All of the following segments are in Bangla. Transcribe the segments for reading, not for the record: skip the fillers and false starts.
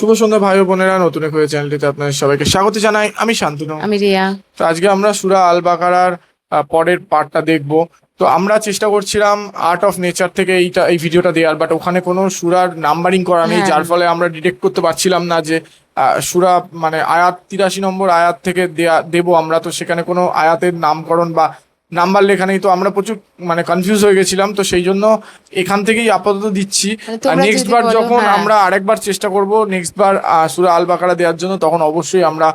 শুভ সন্ধ্যা ভাই ও বোনেরা, নতুন এক চ্যানেলটিতে আপনাদের সবাইকে স্বাগত জানাই। আমি শান্তনু। আমি রিয়া। তো আজকে আমরা সূরা আল বাকারার পরের পার্টটা দেখব। তো আমরা চেষ্টা করছিলাম আর্ট অফ নেচার থেকে এই ভিডিওটা দেওয়ার, বাট ওখানে কোনো সূরার নাম্বারিং করা নেই, হ্যাঁ। যার ফলে আমরা ডিটেক্ট করতে পারছিলাম না যে সূরা মানে আয়াত 83 নম্বর আয়াত থেকে দেবো আমরা। তো সেখানে কোনো আয়াতের নামকরণ বা নাম্বার লেখা নেই, তো আমরা প্রচুর মানে কনফিউজ হয়ে গেছিলাম। তো সেই জন্য এখান থেকেই আপাতত দিচ্ছি। মানে তোমরা নেক্সট যদি বার বলো, যখন হ্যাঁ। আমরা আরেকবার চেষ্টা করব নেক্সট বার সূরা আল বাকারা দেওয়ার জন্য, তখন অবশ্যই আমরা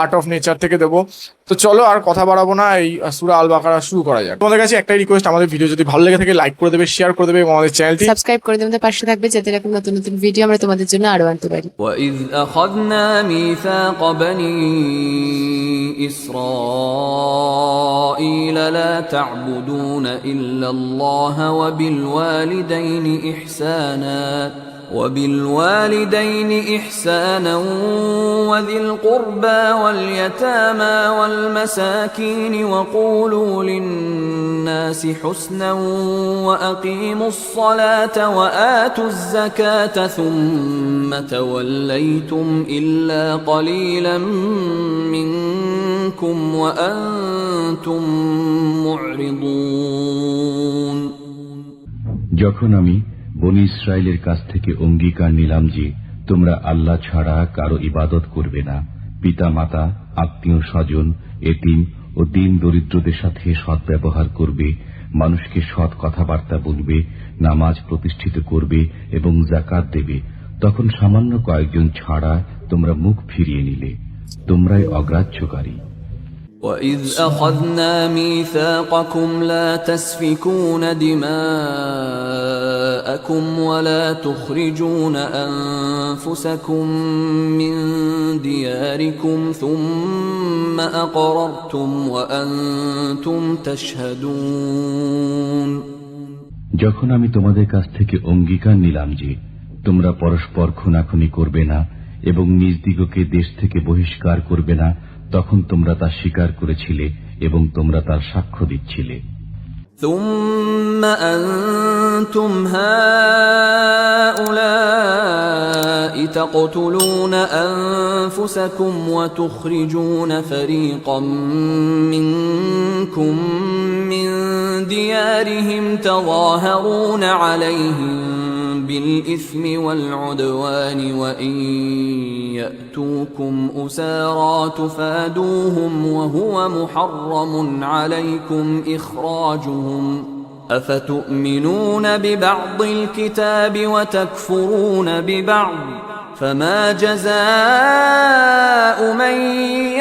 আর্ট অফ নেচার থেকে দেবো। তো চলো আর কথা বাড়াবো না, এই সূরা আল বাকারা শুরু করা যাক। তোমাদের কাছে একটাই রিকোয়েস্ট, আমাদের ভিডিও যদি ভালো লেগে থাকে লাইক করে দেবে, শেয়ার করে দেবে এবং আমাদের চ্যানেলটি সাবস্ক্রাইব করে তোমাদের পাশে থাকবে, যাতে এরকম নতুন নতুন ভিডিও আমরা তোমাদের জন্য আরো আনতে পারি। وَإِذْ أَخَذْنَا مِيثَاقَ بَنِي إِسْرَائِيلَ لَا تَعْبُدُونَ إِلَّا اللَّهَ وَبِالْوَالِدَيْنِ إِحْسَانًا وَذِي الْقُرْبَى وَالْيَتَامَى وَالْمَسَاكِينِ وَقُولُوا لِلنَّاسِ حُسْنًا وَأَقِيمُوا الصَّلَاةَ وَآتُوا الزَّكَاةَ ثُمَّ تَوَلَّيْتُمْ إِلَّا قَلِيلًا مِّنكُمْ وَأَنتُم مُّعْرِضُونَ। যখন আমি বনী ইসরায়েলের কাছ থেকে অঙ্গীকার নিলাম যে তোমরা আল্লাহ ছাড়া কারো ইবাদত করবে না, পিতা মাতা, আত্মীয় স্বজন, এতিম ও দিন দরিদ্রদের সাথে সৎ ব্যবহার করবে, মানুষকে সৎ কথাবার্তা বলবে, নামাজ প্রতিষ্ঠিত করবে এবং যাকাত দেবে, তখন সামান্য কয়েকজন ছাড়া তোমরা মুখ ফিরিয়ে নিলে। তোমরাই অগ্রাহ্যকারী। وَإِذْ أَخَذْنَا مِيثَاقَكُمْ لَا تَسْفِكُونَ دِمَاءَكُمْ وَلَا تُخْرِجُونَ أَنفُسَكُم مِّن دِيَارِكُمْ ثُمَّ أَقْرَرْتُمْ وَأَنتُمْ تَشْهَدُونَ। যখন আমি তোমাদের কাছ থেকে অঙ্গীকার নিলাম যে তোমরা পরস্পর খুনাখুনি করবে না এবং নিজ দিগকে দেশ থেকে বহিষ্কার করবে না, তখন তোমরা তা স্বীকার করেছিলে এবং তোমরা তার সাক্ষ্য দিচ্ছিলে। ثُمَّ أَنتُمْ هَؤُلَاءِ تَقْتُلُونَ أَنفُسَكُمْ وَتُخْرِجُونَ فَرِيقًا مِّنكُم مِّن دِيَارِهِمْ تَظَاهَرُونَ عَلَيْهِم بِالْإِثْمِ وَالْعُدْوَانِ وَإِن يَأْتُوكُمْ أُسَارَىٰ تُفَادُوهُمْ وَهُوَ مُحَرَّمٌ عَلَيْكُمْ إِخْرَاجُهُمْ أَفَتُؤْمِنُونَ بِبَعْضِ الْكِتَابِ وَتَكْفُرُونَ بِبَعْضٍ فَمَا جَزَاءُ مَن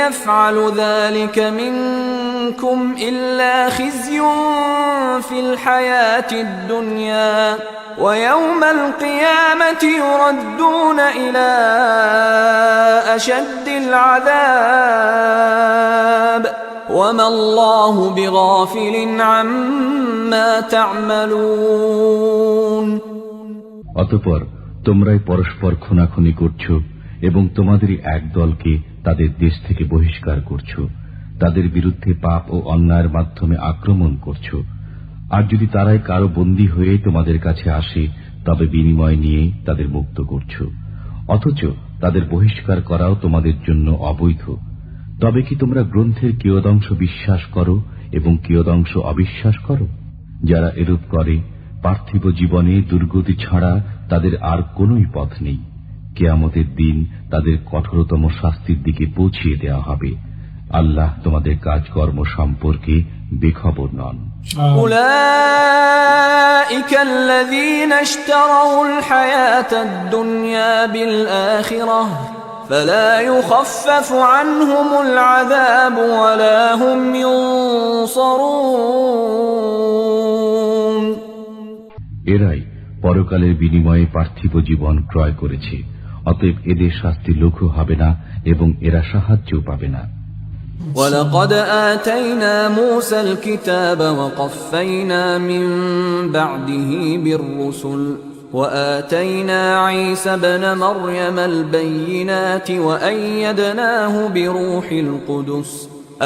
يَفْعَلُ ذَلِكَ مِنكُمْ إِلَّا خِزْيٌ فِي الْحَيَاةِ الدُّنْيَا وَيَوْمَ الْقِيَامَةِ يُرَدُّونَ إِلَى أَشَدِّ الْعَذَابِ وَمَا اللَّهُ بِغَافِلٍ عَمَّا تَعْمَلُونَ। অতঃপর তোমরাই পরস্পর খুনাখুনি করছো এবং তোমাদেরই এক দলকে তাদের দেশ থেকে বহিষ্কার করছো, তাদের বিরুদ্ধে পাপ ও অন্যায়ের মাধ্যমে আক্রমণ করছো। আর যদি তারাই কারো বন্দী হয়ে তোমাদের কাছে আসে, তবে বিনিময় নিয়ে তাদের মুক্ত করছো, অথচ তাদের বহিষ্কার করাও তোমাদের জন্য অবৈধ। তবে কি তোমরা গ্রন্থের কিয়দংশ বিশ্বাস করো এবং কিয়দংশ অবিশ্বাস করো? যারা এরূপ করে পার্থিব জীবনে দুর্গতি ছাড়া তাদের আর কোনই পথ নেই। কিয়ামতের দিন তাদের কঠোরতম শাস্তির দিকে পৌঁছিয়ে দেওয়া হবে। আল্লাহ তোমাদের কাজকর্ম সম্পর্কে বেখবর নন। أولئك الذين اشتروا الحياة الدنيا بالآخرة فلا يخفف عنهم العذاب ولا هم ينصرون। এরাই পরকালের বিনিময়ে পার্থিব জীবন ক্রয় করেছে, অতএব এদের শাস্তি লঘু হবে না এবং এরা সাহায্যও পাবে না। وَلَقَدْ آتَيْنَا مُوسَى الْكِتَابَ وَقَفَّيْنَا مِن بَعْدِهِ بِالرُّسُلِ وَآتَيْنَا عِيسَى ابْنَ مَرْيَمَ الْبَيِّنَاتِ وَأَيَّدْنَاهُ بِرُوحِ الْقُدُسِ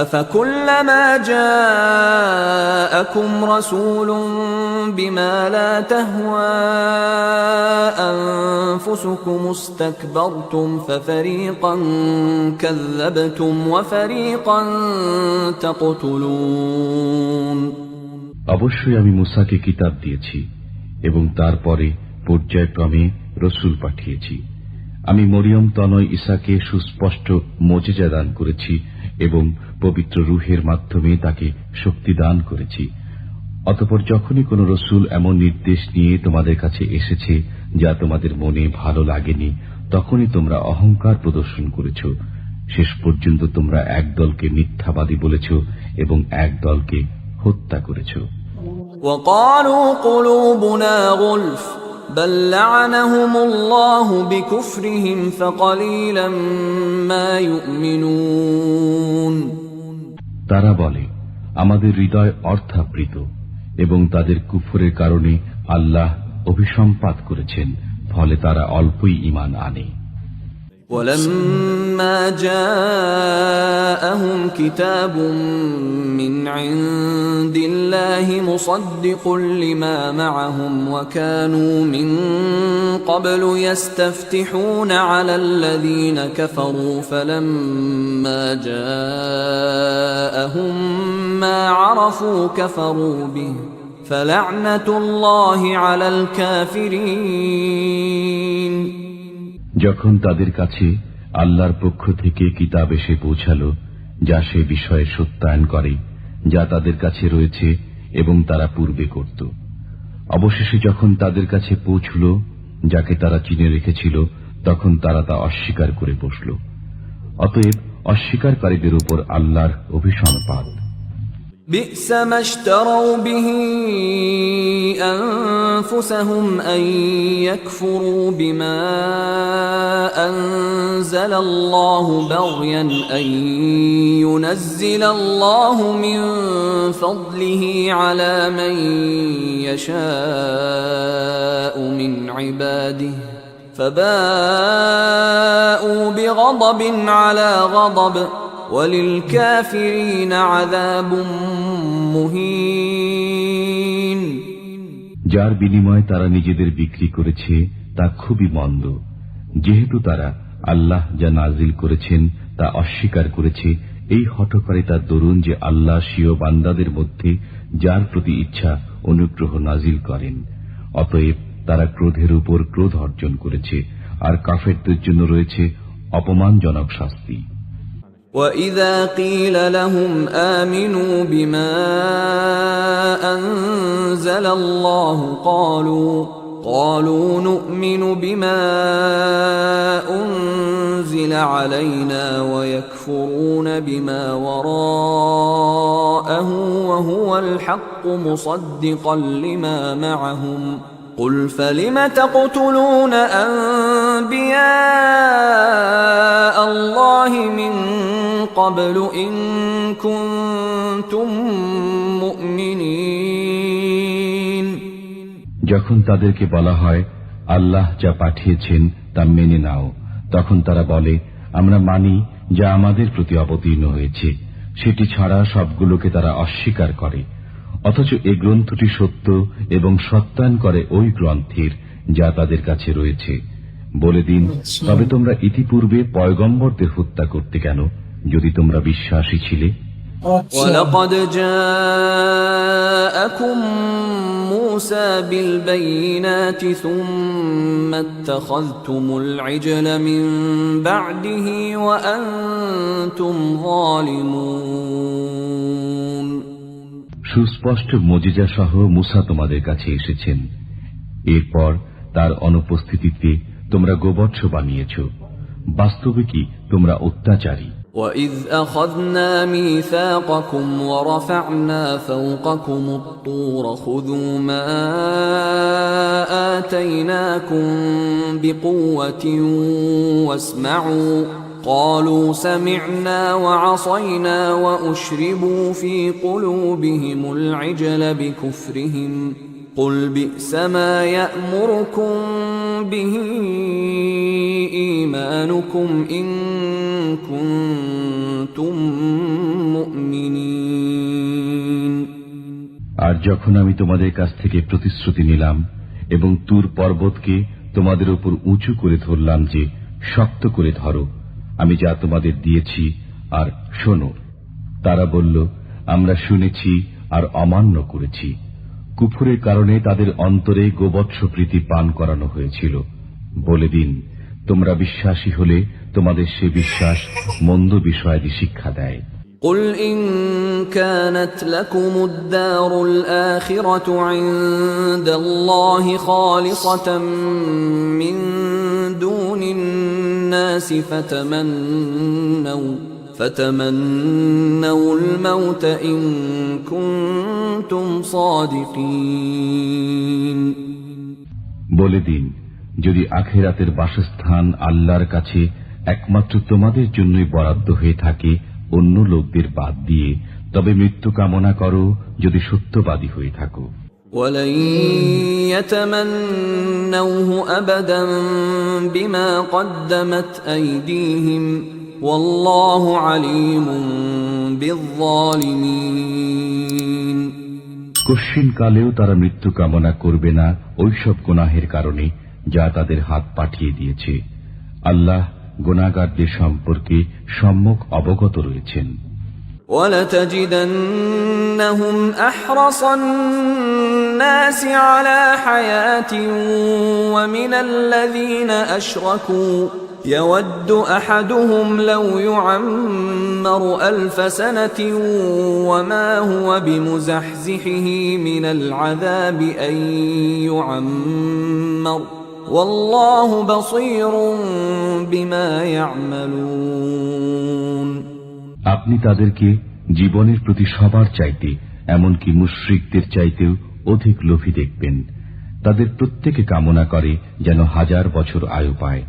أَفَكُلَّمَا جَاءَكُمْ رَسُولٌ بما لا تهوى أنفسكم استكبرتم ففريقا كذبتم وفريقا تقتلون অবশ্যই আমি মুসাকে কিতাব দিয়েছি এবং তারপরে পর্যায়ক্রমে রসুল পাঠিয়েছি। আমি মরিয়ম তনয় ঈসাকে সুস্পষ্ট মোজেজা দান করেছি এবং পবিত্র রূহের মাধ্যমে তাকে শক্তি দান করেছি। অতঃপর যখনই কোন রসুল এমন নির্দেশ নিয়ে তোমাদের কাছে এসেছে যা তোমাদের মনে ভালো লাগেনি, তখনই তোমরা অহংকার প্রদর্শন করেছ। শেষ পর্যন্ত তোমরা এক দলকে মিথ্যাবাদী বলেছ এবং এক দলকে হত্যা করেছ। وقالوا قلوبنا غلف بل لعنهم الله بكفرهم فقليلا ما يؤمنون তারা বলে, আমাদের হৃদয় অর্থাবৃত এবং তাদের কুফরের কারণে আল্লাহ অভিসম্পাত করেছেন, ফলে তারা অল্পই ঈমান আনে। ولما جاءهم كتاب من عند الله مصدق لما معهم وكانوا من قبل يستفتحون على الذين كفروا فلما جاءهم ما عرفوا كفروا به فلعنة الله على الكافرين যখন তাদের কাছে আল্লাহর পক্ষ থেকে কিতাব এসে পৌঁছালো যা সে বিষয়ে সত্যায়ন করে যা তাদের কাছে রয়েছে এবং তারা পূর্বে করত, অবশেষে যখন তাদের কাছে পৌঁছল যাকে তারা চিনে রেখেছিল, তখন তারা তা অস্বীকার করে বসল। অতএব অস্বীকারীদের উপর আল্লাহর অভিসম্পাত। بئس ما اشتروا به أنفسهم أن يكفروا بما أنزل الله بغيا أن ينزل الله من فضله على من يشاء من عباده فباءوا بغضب على غضب وللكافرين عذاب مهين যার বিনিময়ে তারা নিজেদের বিক্রি করেছে তা খুবই মন্দ, যেহেতু তারা আল্লাহ যা নাজিল করেছেন তা অস্বীকার করেছে। এই হঠকারিতার দরুন যে আল্লাহ স্বীয় বান্দাদের মধ্যে যার প্রতি ইচ্ছা অনুগ্রহ নাজিল করেন, অতএব তারা ক্রোধের উপর ক্রোধ অর্জন করেছে, আর কাফেরদের জন্য রয়েছে অপমানজনক শাস্তি। وَإِذَا قِيلَ لَهُمْ آمِنُوا بِمَا أَنزَلَ اللَّهُ قَالُوا نُؤْمِنُ بِمَا أُنزِلَ عَلَيْنَا وَيَكْفُرُونَ بِمَا وَرَاءَهُ وَهُوَ الْحَقُّ مُصَدِّقًا لِمَا مَعَهُمْ قُلْ فَلِمَ تَقْتُلُونَ أَنبِيَاءَ اللَّهِ مِن قَبْلُ إِن كُنتُم مُّؤْمِنِينَ যখন তাদেরকে বলা হয় আল্লাহ যা পাঠিয়েছেন তা মেনে নাও, তখন তারা বলে, আমরা মানি যা আমাদের প্রতি অবতীর্ণ হয়েছে, সেটি ছাড়া সবগুলোকে তারা অস্বীকার করে। অথচ এই গ্রন্থটি সত্য এবং সত্যায়ন করে ওই গ্রন্থের যা তাদের কাছে রয়েছে। বলে দিন, তবে তোমরা ইতিপূর্বে পয়গম্বরদের হত্যা করতে কেন, যদি তোমরা বিশ্বাসী ছিলে? وَلَقَدْ جَاءَكُم مُّوسَى بِالْبَيِّنَاتِ ثُمَّ اتَّخَذْتُمُ الْعِجْلَ مِن بَعْدِهِ وَأَنتُمْ ظَالِمُونَ সুস্পষ্ট মুজিজা সহ মুসা তোমাদের কাছে এসেছেন, এরপর তার অনুপস্থিতিতে তোমরা গোবৎস বানিয়েছ। বাস্তবে কি তোমরা অত্যাচারী? وَإِذْ أَخَذْنَا مِيثَاقَكُمْ وَرَفَعْنَا فَوْقَكُمُ الطُّورَ خُذُوا مَا آتَيْنَاكُمْ بِقُوَّةٍ وَاسْمَعُوا قَالُوا سَمِعْنَا وَعَصَيْنَا وَأُشْرِبُوا فِي قُلُوبِهِمُ الْعِجْلَ بِكُفْرِهِمْ قُلْ بِئْسَ مَا يَأْمُرُكُمْ بِهِ إِيمَانُكُمْ إِن كُنتُم مُّؤْمِنِينَ আর যখন আমি তোমাদের কাছ থেকে প্রতিশ্রুতি নিলাম এবং তুর পর্বতকে তোমাদের উপর উঁচু করে ধরলাম যে শক্ত করে ধরো আমি যা তোমাদের দিয়েছি আর শোনো, তারা বলল, আমরা শুনেছি আর অমান্য করেছি। কুফরের কারণে তাদের অন্তরে গোবৎস প্রীতি পান করানো হয়েছিল। বলে দিন, তোমরা বিশ্বাসী হলে তোমাদের সে বিশ্বাস মন্দ বিষয়াদি শিক্ষা দেয়। قل إن كانت لكم الدار الآخرة عند الله خالصة من دون الناس فتمنوا الموت إن كنتم صادقين। বলে দিন, যদি আখিরাতের বাসস্থান আল্লাহর কাছে একমাত্র তোমাদের জন্যই বরাদ্দ হয়ে থাকে অন্য লোকদের বাদ দিয়ে, তবে মৃত্যু কামনা করো যদি সত্যবাদী হয়ে থাকো। ولن يتمنوه أبدا بما قدمت أيديهم والله عليم بالظالمين। কশিন কালেও তারা মৃত্যু কামনা করবে না ওইসব গুনাহের কারণে যা তাদের হাত পাঠিয়ে দিয়েছে। আল্লাহ গুনাহগারদের সম্পর্কে সম্যক অবগত রয়েছেন। وَلَتَجِدَنَّهُمْ أَحْرَصَ النَّاسِ عَلَى حَيَاةٍ وَمِنَ الَّذِينَ أَشْرَكُوا يَوَدُّ أَحَدُهُمْ لَوْ يُعَمَّرُ أَلْفَ سَنَةٍ وَمَا هُوَ بِمُزَحْزِحِهِ مِنَ الْعَذَابِ أَن يُعَمَّرَ وَاللَّهُ بَصِيرٌ بِمَا يَعْمَلُونَ। আপনি তাদেরকে জীবনের প্রতি সবার চাইতে, এমনকি মুশরিকদের চাইতেও অধিক লোভী দেখবেন। তাদের প্রত্যেকে কামনা করে যেন 1000 বছর আয়ু পায়,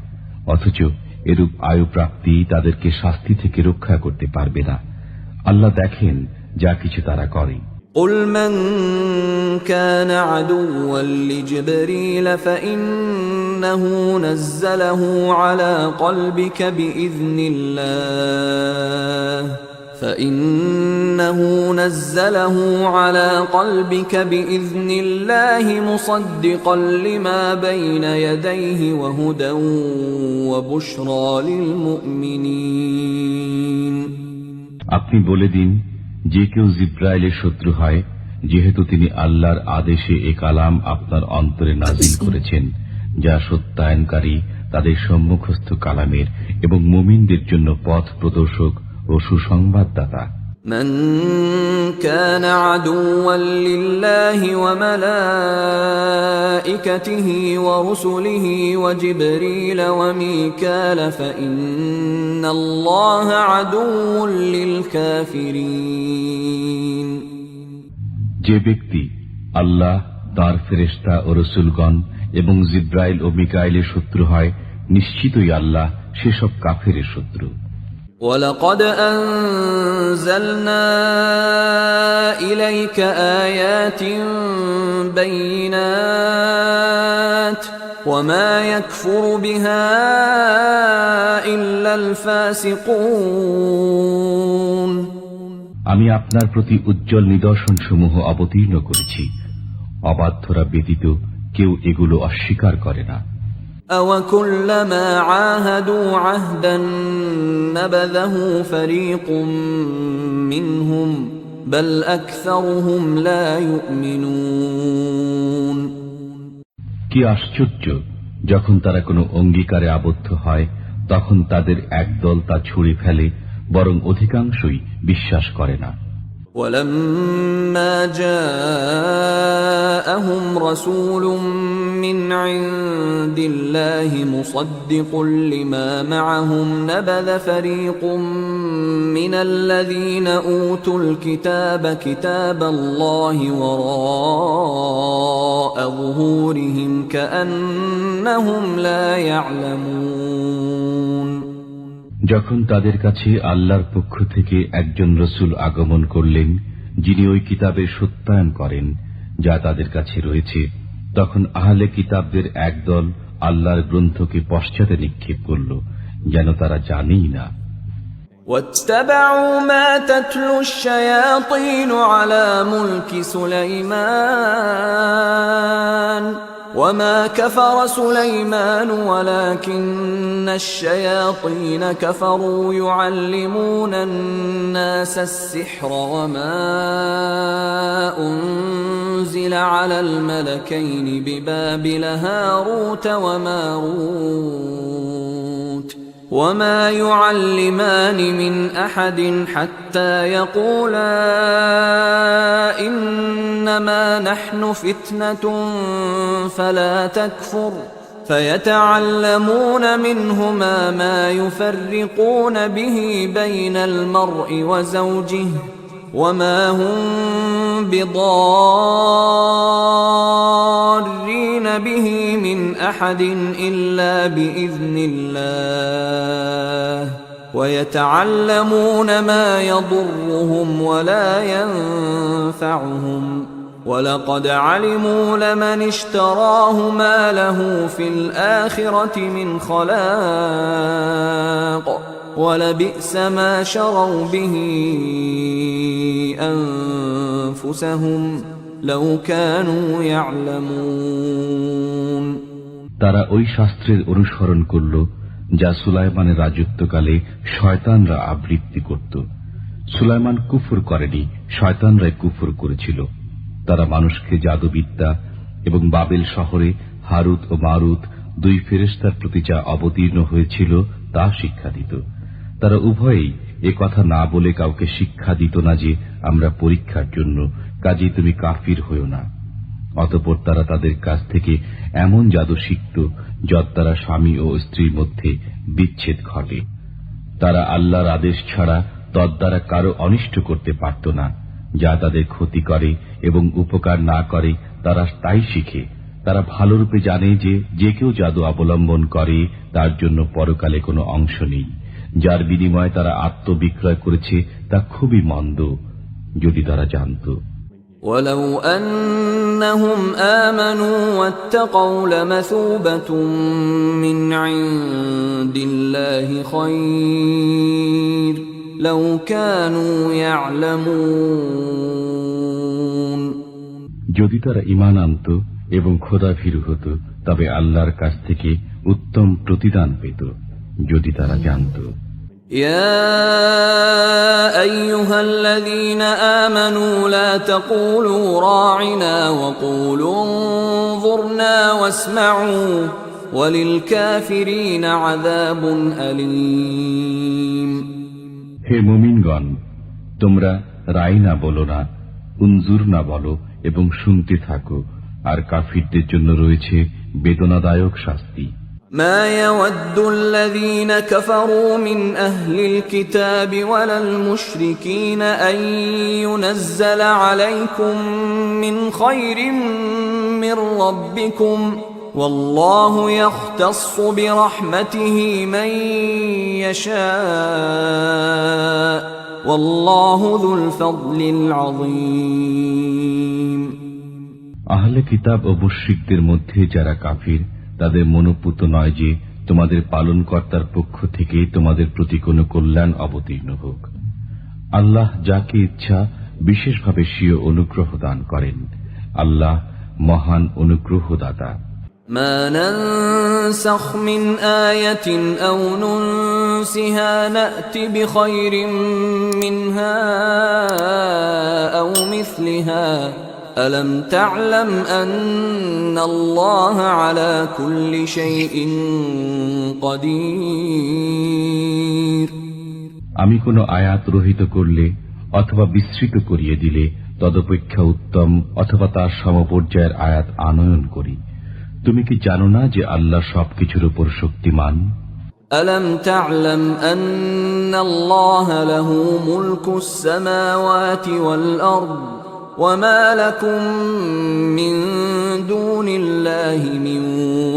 অথচ এরূপ আয়ু প্রাপ্তি তাদেরকে শাস্তি থেকে রক্ষা করতে পারবে না। আল্লাহ দেখেন যা কিছু তারা করে। قُلْ مَنْ كَانَ عَدُوًّا لِجِبْرِيلَ فَإِنَّهُ نَزَّلَهُ عَلَى قَلْبِكَ بِإِذْنِ اللَّهِ مُصَدِّقًا لِمَا بَيْنَ يَدَيْهِ وَهُدًى وَبُشْرَى لِلْمُؤْمِنِينَ। আপনি বলে দিন, যে কেউ জিব্রাইলের শত্রু হয়, যেহেতু তিনি আল্লাহর আদেশে এ কালাম আপনার অন্তরে নাজিল করেছেন, যা সত্যায়নকারী তাদের সম্মুখস্থ কালামের এবং মুমিনদের জন্য পথ প্রদর্শক ও সুসংবাদদাতা। من كان عدوا لله وملائكته ورسله وجبريل وميكال فإن الله عدو للكافرين। যে ব্যক্তি আল্লাহ, তাঁর ফেরেশতা ও রসুলগণ এবং জিব্রাইল ও মিকাইলের শত্রু হয়, নিশ্চিতই আল্লাহ সেসব কাফেরের শত্রু। وَلَقَدْ أَنزَلْنَا إِلَيْكَ آيَاتٍ بَيِّنَاتٍ وَمَا يَكْفُرُ بِهَا إِلَّا الْفَاسِقُونَ। আমি আপনার প্রতি উজ্জ্বল নিদর্শনসমূহ অবতীর্ণ করেছি, অবাধ্যরা ব্যতীত কেউ এগুলো অস্বীকার করে না। أَوَكُلَّمَا عَاهَدُوا عَهْدًا نَبَذَهُ فَرِيقٌ مِّنْهُمْ بَلْ أَكْثَرُهُمْ لَا يُؤْمِنُونَ। কি আশ্চর্য, যখন তারা কোনো অঙ্গীকারে আবদ্ধ হয় তখন তাদের একদল তা ছুঁড়ে ফেলে, বরং অধিকাংশই বিশ্বাস করে না। وَلَمَّا جَاءَهُمْ رَسُولٌ مِّنْ عِندِ اللَّهِ مُصَدِّقٌ لِّمَا مَعَهُمْ نَبَذَ فَرِيقٌ مِّنَ الَّذِينَ أُوتُوا الْكِتَابَ كِتَابَ اللَّهِ وَرَاءَ ظُهُورِهِمْ كَأَنَّهُمْ لَا يَعْلَمُونَ। যখন তাদের কাছে আল্লাহর পক্ষ থেকে একজন রসুল আগমন করলেন, যিনি ওই কিতাবের সত্যায়ন করেন যা তাদের কাছে রয়েছে, তখন আহলে কিতাবদের একদল আল্লাহর গ্রন্থকে পশ্চাতে নিক্ষেপ করল, যেন তারা জানেই না। واتبعوا ما تتلو الشياطين على ملك سليمان وما كفر سليمان ولكن الشياطين كفروا يعلمون الناس السحر وما أنزل على الملكين ببابل هاروت وماروت وما يعلمان من أحد حتى يقولا إنما نحن فتنة فلا تكفر فيتعلمون منهما ما يفرقون به بين المرء وزوجه وما هم بضارين به من أحد إلا بإذن الله ويتعلمون ما يضرهم ولا ينفعهم ولقد علموا لمن اشتراه ما له في الآخرة من خلاق ولبئس ما شروا به أنفسهم لو كانوا يعلمون তারা ওই শাস্ত্রের অনুসরণ করল যা সুলাইমানের রাজত্বকালে শয়তানরা আবৃত্তি করত। সুলাইমান কুফর করেনি, শয়তানরাই কুফর করেছিল। তারা মানুষকে জাদুবিদ্যা এবং বাবেল শহরে হারুত ও মারুত দুই ফেরেশতার প্রতি যা অবতীর্ণ হয়েছিল তা শিক্ষা দিত। তারা উভয়েই এ কথা না বলে কাউকে শিক্ষা দিত না যে আমরা পরীক্ষার জন্য, কাজেই তুমি কাফির হইও না। অতঃপর তারা তাদের কাছ থেকে এমন জাদু শিখত যদ্বারা স্বামী ও স্ত্রীর মধ্যে বিচ্ছেদ ঘটে। তারা আল্লাহর আদেশ ছাড়া তদ্বারা কারো অনিষ্ট করতে পারত না। যা তাদের ক্ষতি করে এবং উপকার না করে তারা তাই শিখে। তারা ভালোরূপে জানে যে যে কেউ জাদু অবলম্বন করে তার জন্য পরকালে কোনো অংশ নেই। যার বিনিময়ে তারা আত্মবিক্রয় করেছে তা খুবই মন্দ, যদি তারা জানত। ولو أنهم آمنوا واتقوا لمثوبة من عند الله خير لو كانوا يعلمون যদি তারা ঈমান আনত এবং খোদাভীরু হতো তবে আল্লাহর কাছ থেকে উত্তম প্রতিদান পেত, যদি তারা জানত। يا أيها الذين آمنوا لا تقولوا راعنا وقولوا انظرنا واسمعوا وللكافرين عذاب أليم হে মুমিনগণ, তোমরা রাইনা বলো না, উনজুর না বলো এবং শুনতে থাকো, আর কাফিরদের জন্য রয়েছে বেদনাদায়ক শাস্তি। ما يود الذين كفروا من أهل الكتاب ولا المشركين أن ينزل عليكم من خير من ربكم والله يختص برحمته من يشاء والله ذو الفضل العظيم আহলে কিতাব ও মুশরিকদের মধ্যে যারা কাফির তাদের মনোপুত নয় যে তোমাদের পালনকর্তার পক্ষ থেকে তোমাদের প্রতি কোনো কল্যাণ অবতীর্ণ হোক। আল্লাহ যাকে ইচ্ছা বিশেষভাবে স্বীয় অনুগ্রহ দান করেন। আল্লাহ মহান অনুগ্রহদাতা। ما ننسخ من آية أو ننسها نأت بخير منها أو مثلها ألم تعلم أن الله على كل شيء قدير আমি কোনো আয়াত রহিত করলে অথবা বিস্মৃত করিয়ে দিলে তদপেক্ষা উত্তম অথবা তার সমপর্যায়ের আয়াত আনয়ন করি। তুমি কি জানো না যে আল্লাহ সবকিছুর উপর শক্তিমান? ألم تعلم أن الله له ملك السماوات والأرض وما لكم من دون الله من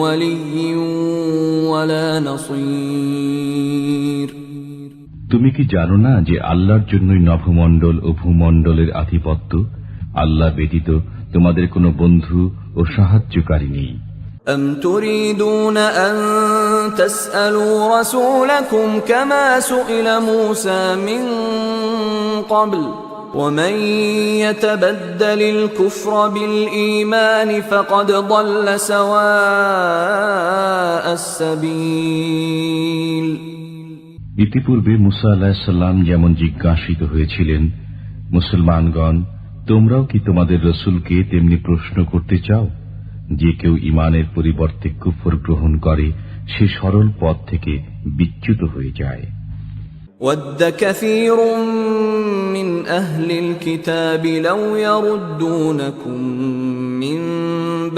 ولي ولا نصير তুমি কি জানো না যে আল্লাহর জন্যই নভমণ্ডল ও ভূমণ্ডলের আধিপত্য? আল্লাহ ব্যতীত তোমাদের কোনো বন্ধু ও সাহায্যকারী নেই। أم تريدون أن تسألوا رسولكم كما سئل موسى من قبل ومن يتبدل الكفر بالإيمان فقد ضل سواء السبيل। ইতিপূর্বে মুসা আলাইহিস সালাম যেমন জিজ্ঞাসিত হয়েছিলেন, মুসলমানগণ, তোমরাও কি তোমাদের রসুলকে তেমনি প্রশ্ন করতে চাও? যে কেউ ঈমানের পরিবর্তে কুফর গ্রহণ করে সে সরল পথ থেকে বিচ্যুত হয়ে যায়। ود كثير من أهل الكتاب لو يردونكم من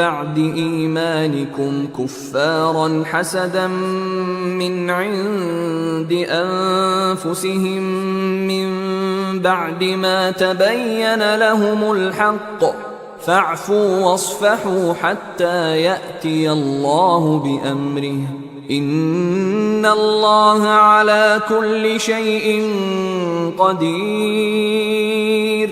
بعد إيمانكم كفارا حسدا من عند أنفسهم من بعد ما تبين لهم الحق فاعفوا واصفحوا حتى يأتي الله بأمره إن الله على كل شيء قدير।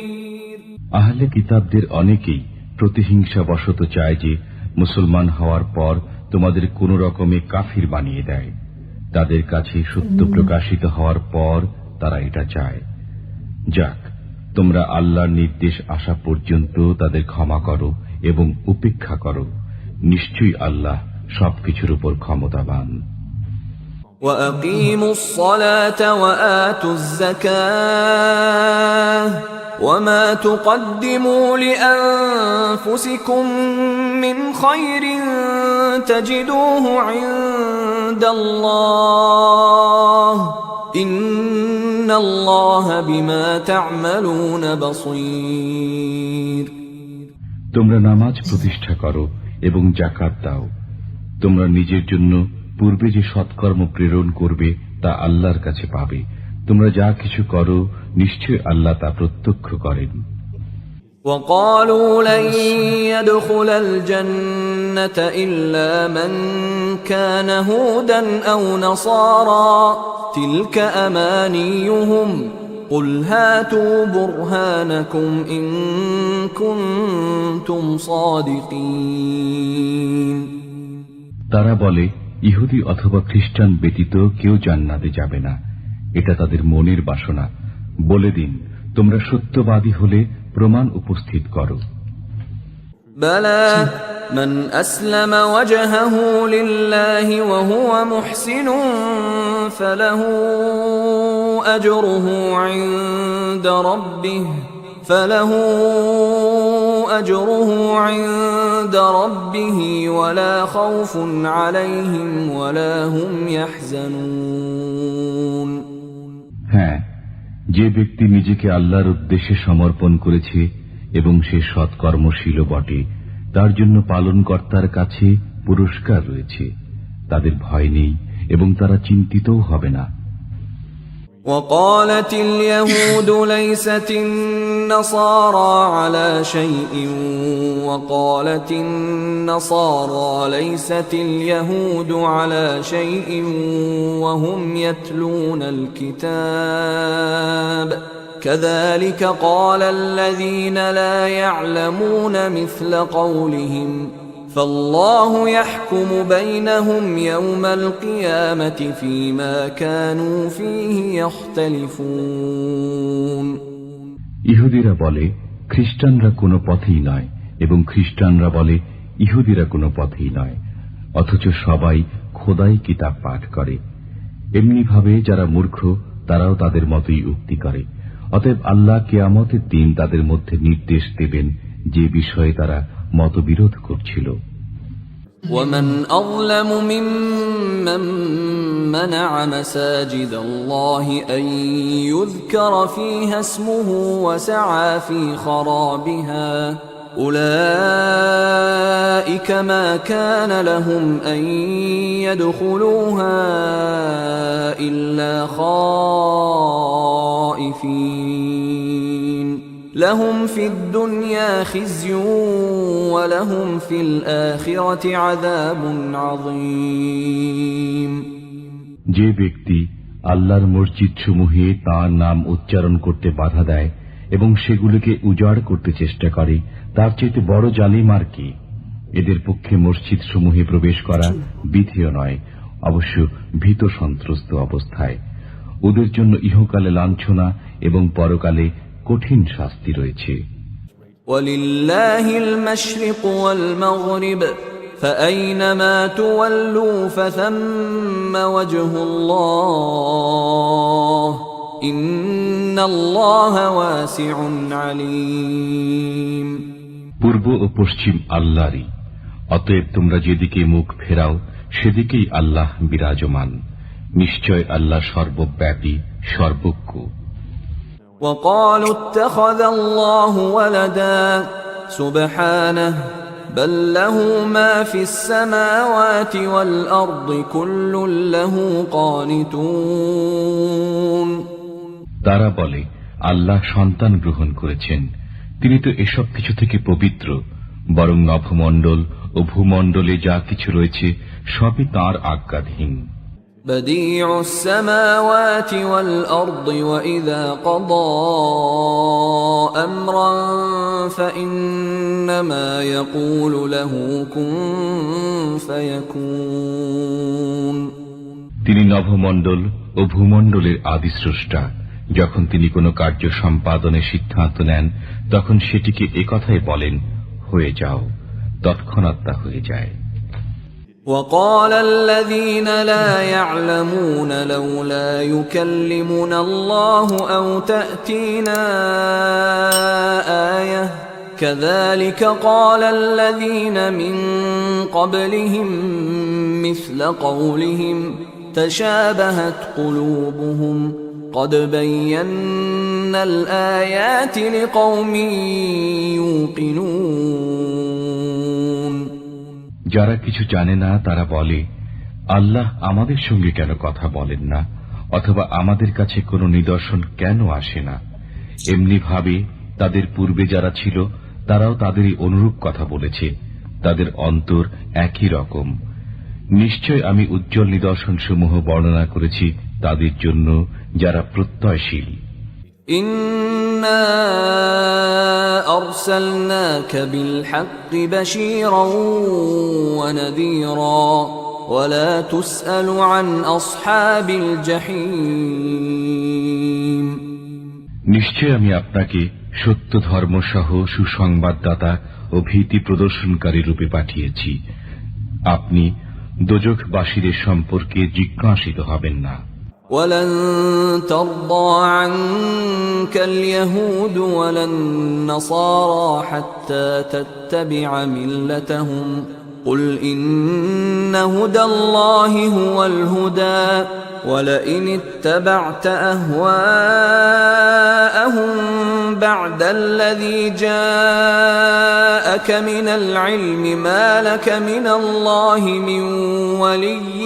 আহলে কিতাবদের অনেকেই প্রতিহিংসা বশত চায় যে মুসলমান হওয়ার পর তোমাদের কোন রকমে কাফির বানিয়ে দেয়। তাদের কাছে সত্য প্রকাশিত হওয়ার পর তারা এটা চায়। যাক, তোমরা আল্লাহর নির্দেশ আসা পর্যন্ত তাদের ক্ষমা করো এবং উপেক্ষা করো। নিশ্চয়ই আল্লাহ সবকিছুর উপর ক্ষমতাবান। وأقيموا الصلاة وآتوا الزكاة وما تقدموا لأنفسكم من خير تجدوه عند الله إن الله بما تعملون بصير। তোমরা নামাজ প্রতিষ্ঠা করো এবং যাকাত দাও। তোমরা নিজের জন্য পূর্বে যে সৎকর্ম প্রেরণ করবে তা আল্লাহর কাছে পাবে। তোমরা যা কিছু করো নিশ্চয় আল্লাহ তা প্রত্যক্ষ করেন। وقالوا لن يدخل الجنة إلا من كان هودا أو نصارى تلك أمانيهم قل هاتوا برهانكم إن كنتم صادقين। তারা বলে, ইহুদি অথবা খ্রিস্টান ব্যতীত কেউ জান্নাতে যাবে না, এটা তাদের মনের বাসনা। বলে দিন, তোমরা সত্যবাদী হলে প্রমাণ উপস্থিত করো। بلى من أسلم وجهه لله وهو محسن فله أجره عند ربه ولا خوف عليهم ولا هم يحزنون। হ্যাঁ, যে ব্যক্তি নিজেকে আল্লাহর উদ্দেশ্যে সমর্পণ করেছে এবং সে সৎকর্মশীল বটে, তার জন্য পালনকর্তার কাছে পুরস্কার রয়েছে। তাদের ভয় নেই এবং তারা চিন্তিতও হবে না। وقالت اليهود ليست النصارى على شيء وقالت النصارى ليست اليهود على شيء وهم يتلون الكتاب كذلك قال الذين لا يعلمون مثل قولهم فالله يحكم بينهم يوم القيامة فيما كانوا فيه يختلفون। ইহুদিরা বলে খ্রিস্টানরা কোনো পথেই নয় এবং খ্রিস্টানরা বলে ইহুদিরা কোনো পথেই নয়, অথচ সবাই খোদাই কিতাব পাঠ করে। এমনি ভাবে যারা মূর্খ তারাও তাদের মতোই উক্তি করে। অতএব আল্লাহ কিয়ামতের দিন তাদের মধ্যে নির্দেশ দেবেন যে বিষয়ে তারা মতবিরোধ করছিল। ومن أظلم ممن منع مساجد الله أن يذكر فيها اسمه وسعى في خرابها أولئك ما كان لهم أن يدخلوها إلا خائفين لهم في الدنيا خزي ولهم في الآخرة عذاب عظيم। যে ব্যক্তি আল্লাহর মসজিদ সমূহে তাঁর নাম উচ্চারণ করতে বাধা দেয় এবং সেগুলোকে উজাড় করতে চেষ্টা করে, তার চেয়ে বড় জালিম আর কি? এদের পক্ষে মসজিদ সমূহে প্রবেশ করা বিধেয় নয়, অবশ্য ভীত সন্ত্রস্ত অবস্থায়। ওদের জন্য ইহকালে লাঞ্ছনা এবং পরকালে কঠিন শাস্তি রয়েছে। ولله المشرق والمغرب فأينما تولوا فثم وجه الله إن الله واسع عليم। পূর্ব ও পশ্চিম আল্লাহরই, অতএব তোমরা যেদিকে মুখ ফেরাও সেদিকেই আল্লাহ বিরাজমান। নিশ্চয় আল্লাহ সর্বব্যাপী, সর্বজ্ঞ। وقالوا اتخذ الله ولدا سبحانه بل له ما في السماوات والأرض كل له قانتون। তারা বলে আল্লাহ সন্তান গ্রহণ করেছেন, তিনি তো এসব কিছু থেকে পবিত্র, বরং নভমণ্ডল ও ভূমণ্ডলে যা কিছু রয়েছে সবই তাঁর আজ্ঞাধীন। بديع السماوات والأرض وإذا قضى أمرا فإنما يقول له كن فيكون। তিনি নভমণ্ডল ও ভূমণ্ডলের আদিস্রষ্টা। যখন তিনি কোনো কার্য সম্পাদনের সিদ্ধান্ত নেন তখন সেটিকে একথাই বলেন, হয়ে যাও, তৎক্ষণাৎ তা হয়ে যায়। وقال الذين لا يعلمون لولا يكلمنا الله أو تأتينا آية كذلك قال الذين من قبلهم مثل قولهم تشابهت قلوبهم قد بينا الآيات لقوم يوقنون। যারা কিছু জানে না তারা বলে, আল্লাহ আমাদের সঙ্গে কেন কথা বলেন না, অথবা আমাদের কাছে কোনো নিদর্শন কেন আসে না। এমনি ভাবে তাদের পূর্বে যারা ছিল তারাও তাদেরই অনুরূপ কথা বলেছে, তাদের অন্তর একই রকম। নিশ্চয় আমি উজ্জ্বল নিদর্শনসমূহ বর্ণনা করেছি তাদের জন্য যারা প্রত্যয়শীল। إنا أرسلناك بالحق بشيرا ونذيرا ولا تسأل عن أصحاب الجحيم। নিশ্চয় আমি আপনাকে সত্য ধর্মসহ সুসংবাদদাতা ও ভীতি প্রদর্শনকারী রূপে পাঠিয়েছি। আপনি দোজখবাসীদের সম্পর্কে জিজ্ঞাসিত হবেন না। ولن ترضى عنك اليهود ولا النصارى حتى تتبع ملتهم قل إن هدى الله هو الهدى ولئن اتبعت أهواءهم بعد الذي جاءك من العلم ما لك من الله من ولي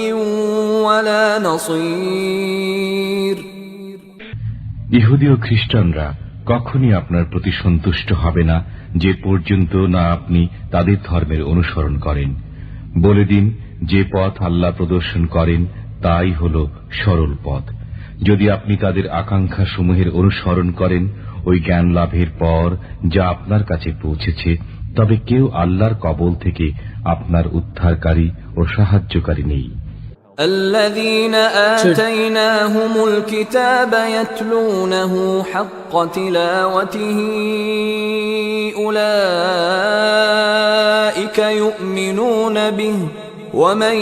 ولا نصير। ইহুদি ও খ্রিস্টানরা কখনই আপনার প্রতি সন্তুষ্ট হবে না যে পর্যন্ত না আপনি তাদের ধর্মের অনুসরণ করেন। বলে দিন, যে পথ আল্লাহ প্রদর্শন করেন তাই হল সরল পথ। যদি আপনি তাদের আকাঙ্ক্ষা সমূহের অনুসরণ করেন ওই জ্ঞান লাভের পর যা আপনার কাছে পৌঁছেছে, তবে কেউ আল্লাহর কবল থেকে আপনার উদ্ধারকারী ও সাহায্যকারী নেই। الذين آتيناهم الكتاب يتلونه حق تلاوته أولئك يؤمنون به ومن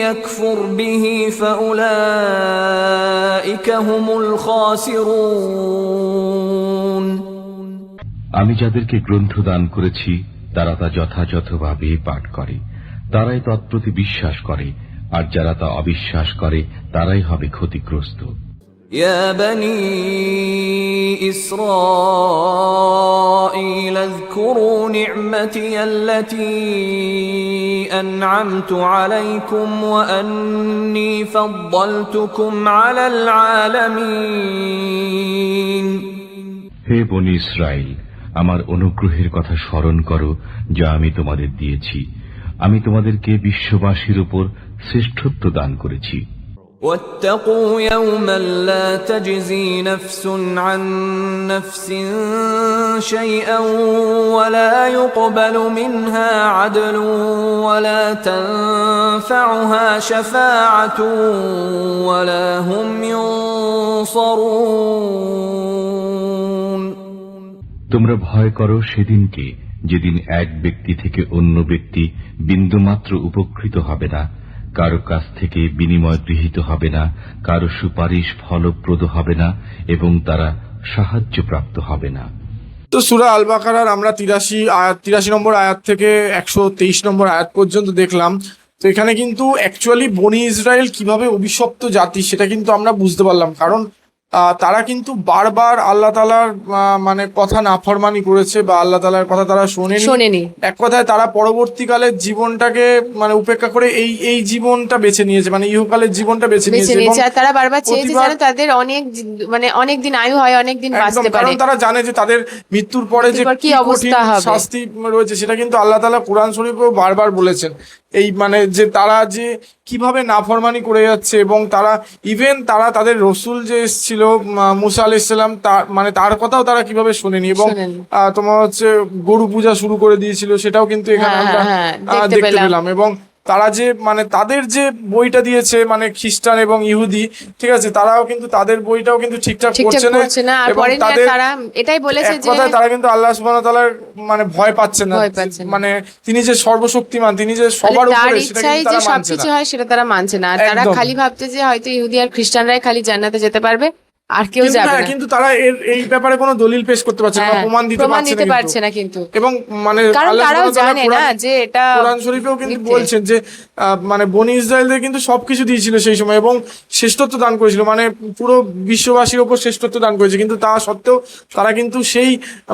يكفر به فأولئك هم الخاسرون। আমি যাদেরকে গ্রন্থ দান করেছি তারা তা যথাযথভাবে পাঠ করে, তারাই তৎপ্রতি বিশ্বাস করে, আর যারা তা অবিশ্বাস করে তারাই হবে ক্ষতিগ্রস্ত। يا بني إسرائيل اذكروا نعمتي التي أنعمت عليكم وأني فضلتكم على العالمين। হে বনি ইসরাইল, আমার অনুগ্রহের কথা স্মরণ করো যা আমি তোমাদের দিয়েছি। আমি তোমাদেরকে বিশ্ববাসীর উপর শ্রেষ্ঠত্ব দান করেছি। واتقوا يوما لا تجزي نفس عن نفس شيئا ولا يقبل منها عدل ولا تنفعها شفاعة ولا هم ينصرون। তোমরা ভয় করো সেদিনকে যেদিন এক ব্যক্তি থেকে অন্য ব্যক্তি বিন্দুমাত্র উপকৃত হবে না, কারো কাছ থেকে বিনিময় গৃহীত হবে না, কারো সুপারিশ ফলপ্রদ হবে না এবং তারা সাহায্যপ্রাপ্ত হবে না। তো সূরা আল বাকারার আমরা 83 নম্বর আয়াত থেকে 123 নম্বর আয়াত পর্যন্ত দেখলাম। তো এখানে কিন্তু অ্যাকচুয়ালি বনি ইসরায়েল কিভাবে অভিশপ্ত জাতি সেটা কিন্তু আমরা বুঝতে পারলাম, কারণ তারা কিন্তু বারবার আল্লাহ তাআলার মানে কথা নাফরমানি করেছে বা আল্লাহ তাআলার কথা তারা শোনেনি। এক কথায় তারা পরবর্তীকালে জীবনটাকে মানে উপেক্ষা করে এই জীবনটা বেছে নিয়েছে, মানে ইহকালের জীবনটা বেছে নিয়েছে। আর তারা বারবার চেয়েছে যেন তাদের অনেক দিন আয়ু হয়, অনেক দিন বাঁচতে পারে, কারণ তারা জানে যে তাদের মৃত্যুর পরে যে কি অবস্থা হবে, শাস্তি রয়েছে, সেটা কিন্তু আল্লাহ তাআলা কোরআন শরীফেও বারবার বলেছেন। এই মানে যে তারা যে কিভাবে নাফরমানি করে যাচ্ছে এবং তারা ইভেন তাদের রসুল যে এসেছিল মুসা আলাইহিস সালাম তার কথাও তারা কিভাবে শোনেনি এবং তোমার হচ্ছে গরু পূজা শুরু করে দিয়েছিল, সেটাও কিন্তু এখানে আমরা দেখতে পেলাম। এবং তারা যে মানে তাদের যে বইটা দিয়েছে মানে খ্রিস্টান এবং ইহুদি, ঠিক আছে, তারাও কিন্তু তাদের বইটাও কিন্তু ঠিকঠাক করছে না এবং তারা এটাই বলেছে যে তারা কিন্তু আল্লাহ সুবহানাহু ওয়া তাআলার মানে ভয় পাচ্ছে না, মানে তিনি যে সর্বশক্তিমান, তিনি যে সবার উপরে, সেটা কিন্তু তারা মানছে না, সেটা তারা মানছে না। আর তারা খালি ভাবছে যে হয়তো ইহুদি আর খ্রিস্টানরাই খালি জান্নাতে যেতে পারবে, আর কেউ যাবে না। কিন্তু তারা এই ব্যাপারে কোনো দলিল পেশ করতে পারছে না, প্রমাণ দিতে পারছে না কিন্তু। এবং মানে আল্লাহ সুবহানাহু ওয়া তাআলা জানে না যে এটা কোরআন শরীফেও কিন্তু বলছেন যে মানে বনি ইসরায়েলদের কিন্তু সবকিছু দিয়েছিল সেই সময় এবং শ্রেষ্ঠত্ব দান করেছিল, মানে পুরো বিশ্ববাসীর উপর শ্রেষ্ঠত্ব দান করেছে, কিন্তু তা সত্ত্বেও তারা কিন্তু সেই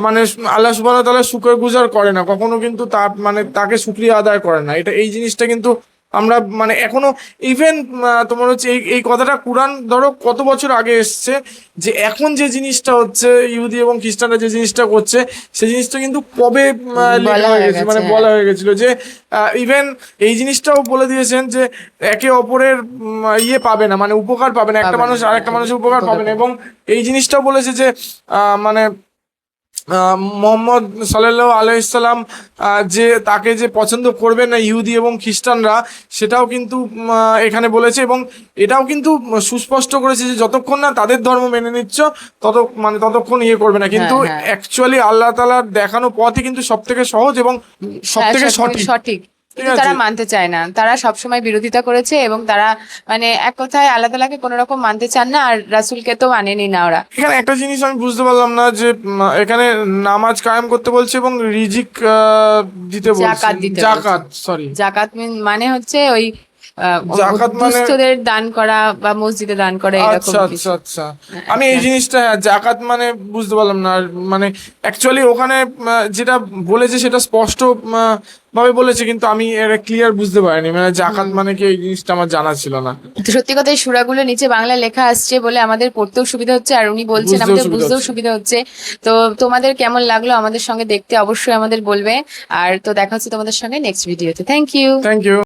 মানে আল্লাহ সুবহানাহু ওয়া তাআলার শুকরগুজার করে না, কখনো কিন্তু তাকে শুকরিয়া আদায় করে না। এই জিনিসটা কিন্তু আমরা মানে এখনো ইভেন তোমার হচ্ছে এই কথাটা কুরআন ধরো কত বছর আগে এসছে, যে এখন যে জিনিসটা হচ্ছে ইহুদি এবং খ্রিস্টানরা যে জিনিসটা করছে সেই জিনিসটা কিন্তু কবে লেখা হয়ে গেছে, মানে বলা হয়ে গেছিল যে ইভেন এই জিনিসটাও বলে দিয়েছেন যে একে অপরের পাবে না, মানে উপকার পাবে না, একটা মানুষ আরেকটা মানুষের উপকার পাবে না। এবং এই জিনিসটাও বলেছে যে মানে মুহাম্মদ সাল্লাল্লাহু আলাইহি সাল্লাম যে তাকে যে পছন্দ করবে না ইহুদি এবং খ্রিস্টানরা, সেটাও কিন্তু এখানে বলেছে এবং এটাও কিন্তু সুস্পষ্ট করেছে যে যতক্ষণ না তাদের ধর্ম মেনে নিচ্ছ ততক্ষণ করবে না। কিন্তু অ্যাকচুয়ালি আল্লাহ তাআলার দেখানো পথই কিন্তু সবথেকে সহজ এবং সবথেকে সঠিক। তারা মানতে চায় না, তারা সবসময় বিরোধিতা করেছে এবং তারা মানে এক কথায় আল্লাহ তাআলাকে কোনো রকম মানতে চান না, আর রাসূলকে তো মানেনি না ওরা। এখানে একটা জিনিস আমি বুঝতে পারলাম না যে এখানে নামাজ কায়েম করতে বলছে এবং রিজিক দিতে বলছে, জাকাত মানে হচ্ছে ওই দুস্থদের দান করা বা মসজিদে দান করা, এরকম। আচ্ছা আমি এই জিনিসটা জাকাত মানে বুঝতে পারলাম না, মানে অ্যাকচুয়ালি ওখানে যেটা বলেছে সেটা স্পষ্ট ভাবে বলেছে, কিন্তু আমি এটা ক্লিয়ার বুঝতে পারিনি, মানে জাকাত মানে কি, এই জিনিসটা আমার জানা ছিল না। সত্যি কথা এই সূরাগুলো নিচে বাংলা লেখা আসছে বলে আমাদের পড়তেও সুবিধা হচ্ছে, আর উনি বলছেন আমাদের বুঝতেও সুবিধা হচ্ছে। তো তোমাদের কেমন লাগলো আমাদের সঙ্গে দেখতে অবশ্যই আমাদের বলবে, আর তো দেখা হচ্ছে তোমাদের সঙ্গে নেক্সট ভিডিওতে। Thank you.